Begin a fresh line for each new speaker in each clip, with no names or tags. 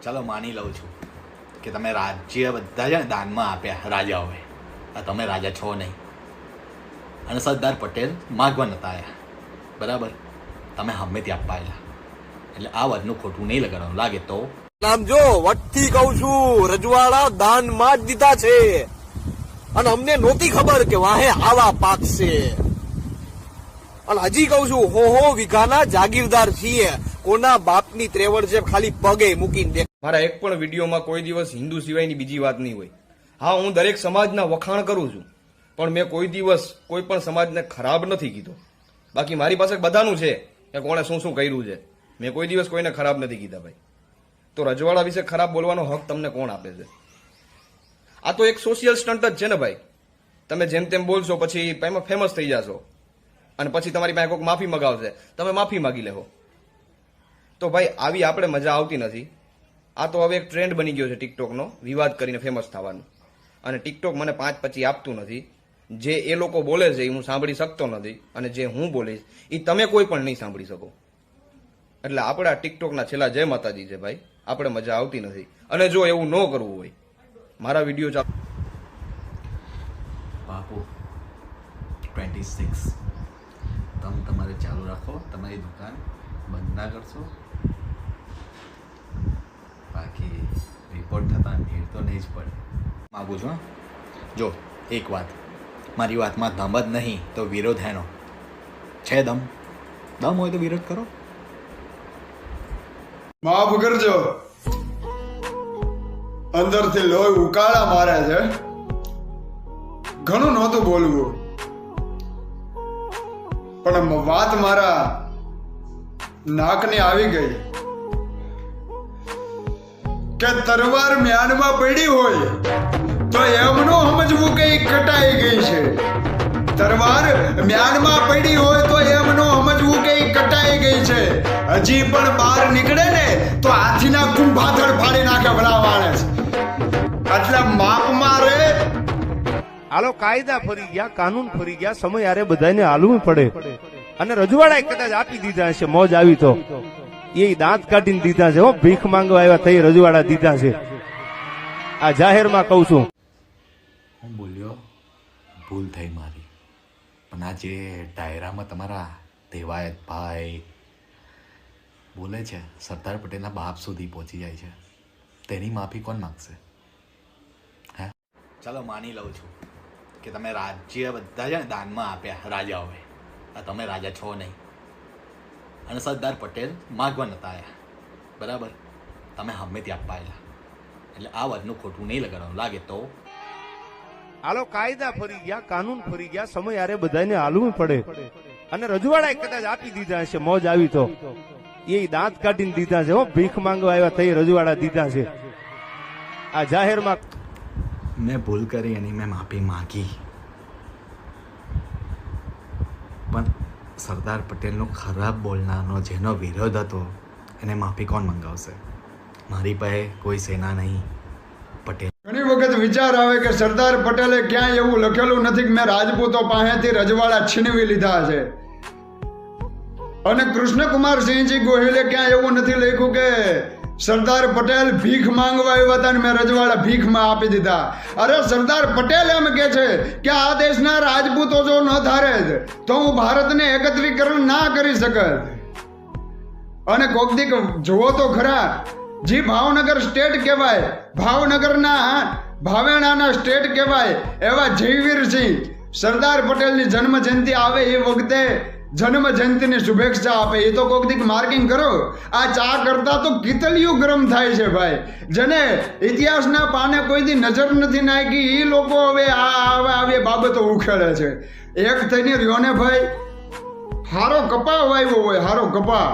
ચાલો માની લઉં છું કે તમે રાજ્ય બધા છે ને દાનમાં આપ્યા રાજાઓએ. આ તમે રાજા છો નહીં. અને સરદાર પટેલ માગવા નતા આવ્યા, બરાબર? તમે હમેથી અપાયેલા. એટલે આ વાતનું ખોટું નહીં લગાડવાનું લાગે તો
નામ જો વટથી કહું છું, રજવાડા દાનમાં જ દીધા છે અને અમને નહોતી ખબર કે વાહે આવા પાક છે. અને હજી કહું છું, હો વીઘાના જાગીરદાર છીએ. કોના બાપની ત્રેવડ છે ખાલી પગે મૂકીને દેખ.
મારા એક પણ વિડીયોમાં કોઈ દિવસ હિન્દુ સિવાયની બીજી વાત નહીં હોય. હા, હું દરેક સમાજના વખાણ કરું છું, પણ મેં કોઈ દિવસ કોઈ પણ સમાજને ખરાબ નથી કીધો. બાકી મારી પાસે બધાનું છે કે કોણે શું શું કર્યું છે. મેં કોઈ દિવસ કોઈને ખરાબ નથી કીધા ભાઈ. તો રજવાડા વિશે ખરાબ બોલવાનો હક તમને કોણ આપે છે? આ તો એક સોશિયલ સ્ટન્ટ જ છે ને ભાઈ. તમે જેમ તેમ બોલશો, પછી એમાં ફેમસ થઈ જશો અને પછી તમારી પાસે કોઈક માફી મગાવશે, તમે માફી માગી લેવો. તો ભાઈ આવી આપણે મજા આવતી નથી. આ તો હવે એક ટ્રેન્ડ બની ગયો છે ટિકટોકનો, વિવાદ કરીને ફેમસ થવાનું. અને ટિકટોક મને 5 આપતું નથી. જે એ લોકો બોલે છે એ હું સાંભળી શકતો નથી, અને જે હું બોલીશ એ તમે કોઈ પણ નહીં સાંભળી શકો. એટલે આપણે આ ટિકટોકના છેલ્લા જય માતાજી છે ભાઈ. આપણે મજા આવતી નથી. અને જો એવું ન કરવું હોય, મારા વિડીયો ચાલુ
બાપુ 26 તમે તમારે ચાલુ રાખો, તમારી દુકાન બંધ ના કરશો. બાકી રિપોર્ટ થતા ભીડ તો નહીં જ પડે. માગું છું. જો એક વાત, મારી વાતમાં દમ જ નહીં તો વિરોધ એનો છે. દમ હોય તો વિરોધ કરો.
માફ કરજો, અંદરથી લોહી ઉકાળા મારે છે. ઘણું નહોતું બોલવું, પણ વાત મારા નાકને આવી ગઈ કે તરવાર મ્યાનમાં પડી હોય તો એમનું સમજવું કે કટાઈ ગઈ છે. તરવાર મ્યાનમાં પડી હોય તો એમનું સમજવું કે કટાઈ ગઈ છે. હજી પણ બહાર નીકળે ને તો હાથીના કુંભાથડ ફાડી નાખે ભલાવાણે છે. એટલે માપ મારે.
હાલો, કાયદા ફરી ગયા, કાનૂન ફરી ગયા, સમય આરે બધાને હાલવું પડે. અને રજવાડા કદાચ આપી દીધા હશે, મોજ આવી તો એ દાંત કાઢીને દીધા છે. હો, ભીખ માંગવા આવ્યા થઈ રજવાડા દીધા છે. આ જાહેરમાં કહું છું.
હું બોલ્યો, ભૂલ થઈ મારી. પણ આ જે ડાયરામાં તમારા દેવાયત ભાઈ બોલે છે, સરદાર પટેલના બાપ સુધી પહોંચી જાય છે, તેની માફી કોણ માગશે? હે, ચાલો માની લઉં છું કે તમે રાજ્ય બધા છે ને દાનમાં આપ્યા રાજાઓએ. આ તમે રાજા છો નહીં. અને સરદાર પટેલ માગવા નતા આવ્યા, બરાબર? તમે હમેથી અપાયેલા. એટલે આ વાતનું ખોટું નહીં લગાડવાનું લાગે તો
હાલો, કાયદા ફરી ગયા, કાનૂન ફરી ગયા, સમય આરે બધાને હાલવું પડે. અને રજવાડા કદાચ આપી દીધા હશે, મોજ આવી તો એ દાંત કાઢીને દીધા છે. હો, ભીખ માંગવા આવ્યા થઈ રજવાડા દીધા છે. આ જાહેરમાં
મેં ભૂલ કરી, એની મેં માફી માંગી. પણ સરદાર પટેલનો ખરાબ બોલનારનો જેનો વિરોધ હતો એને માફી કોણ મંગાવશે? મારી પાસે કોઈ સેના નહીં. પટેલ
ઘણી વખત વિચાર આવે કે સરદાર પટેલે ક્યાંય એવું લખેલું નથી કે મેં રાજપૂતો પાસેથી રજવાડા છીનવી લીધા છે. અને કૃષ્ણકુમારસિંહજી ગોહિલે ક્યાંય એવું નથી લખ્યું કે સરદાર પટેલ ભીખ માંગવા આવ્યા હતા અને મેં રજવાડા ભીખમાં આપી દીધા. અરે, સરદાર પટેલ એમ કે છે કે આ દેશના રાજપૂતો જો ન ધારે તો હું ભારતને એકત્રીકરણ ના કરી શકત. અને કોક દીક જુઓ તો ખરા, જે ભાવનગર સ્ટેટ કહેવાય, ભાવનગરના ભાવેણાના સ્ટેટ કહેવાય, એવા જયવીરસિંહ સરદાર પટેલની જન્મ જયંતિ આવે એ વખતે જન્મ જયંતિની શુભેચ્છા આપે. એ તો કોક દીક માર્કિંગ કરો. આ ચા કરતા તો કિતલિયું ગરમ થાય છે ભાઈ. જેને ઇતિહાસના પાને કોઈ દી નજર નથી નાખી એ લોકો હવે આવી બાબતો ઉખેડે છે. એક થઈને રહ્યો ને ભાઈ, હારો કપા વાવ્યો હોય, હારો કપા,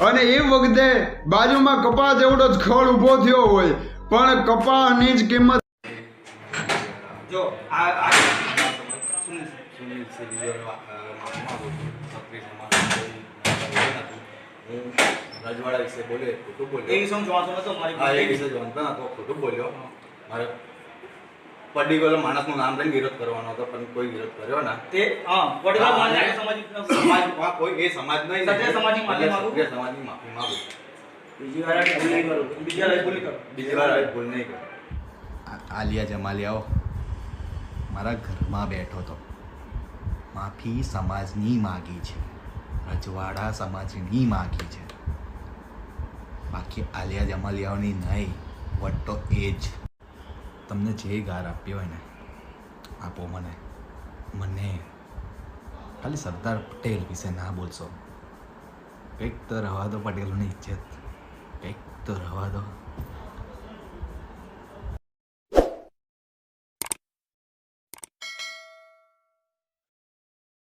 અને એ વખતે બાજુમાં કપા જેવડો જ ખડ ઉભો થયો હોય, પણ કપાની જ કિંમત
જો
રજવાડા વિશે બોલે ખોટું બોલ્યો.
એ વિશે હું જોવાનો નતો, મારી
એ વિશે જોવાનું નતો, ખોટું બોલ્યો. મારે પર્ટિક્યુલર માણસનું નામ લઈને વિરોધ કરવાનો હતો, પણ કોઈ વિરોધ કર્યો ના.
તે પર્ટિક્યુલર માણસ સમાજ
કોઈ એ સમાજ નહીં,
સત્ય સમાજની માફી માંગુ.
સત્ય સમાજની માફી માંગુ. આલિયા જમાલિયાઓ મારા ઘરમાં બેઠો તો માફી સમાજની માગી છે, રજવાડા સમાજની માગી છે, બાકી આલિયા જમાલિયાઓની નહીં. વટ તો એ જ. તમને જે ગાર આપી હોય ને આપો મને. ખાલી સરદાર પટેલ વિશે ના બોલશો. કંઈક તો રહેવા દો પટેલોની ઇજ્જત, કંઈક તો રહેવા દો.